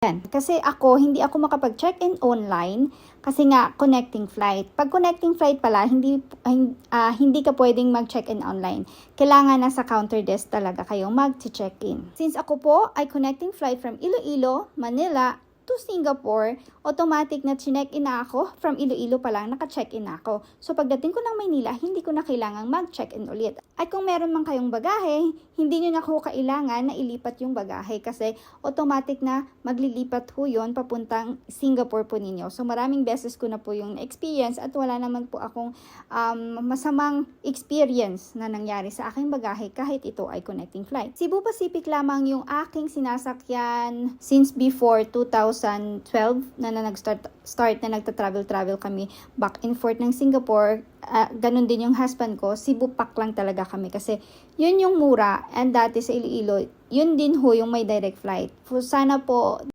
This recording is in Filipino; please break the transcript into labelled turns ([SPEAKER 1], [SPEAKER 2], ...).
[SPEAKER 1] yan. Kasi hindi ako makapag-check-in online kasi nga connecting flight. Pag connecting flight pala, hindi ka pwedeng mag-check-in online. Kailangan nasa counter desk talaga kayong mag-check-in. Since ako po ay connecting flight from Iloilo, Manila, to Singapore, automatic na check-in na ako. From Iloilo pa lang, naka-check-in na ako. So, pagdating ko ng Maynila, hindi ko na kailangang mag-check-in ulit. At kung meron man kayong bagahe, hindi nyo na ako kailangan na ilipat yung bagahe kasi automatic na maglilipat ho yun papuntang Singapore po ninyo. So, maraming beses ko na po yung experience at wala naman po akong masamang experience na nangyari sa aking bagahe kahit ito ay connecting flight. Cebu Pacific lamang yung aking sinasakyan since before 2012 na nag-start na nagta-travel kami back and forth ng Singapore. Ganun din yung husband ko, Cebu Pac lang talaga kami kasi yun yung mura and dati sa Iloilo, yun din ho yung may direct flight. Sana po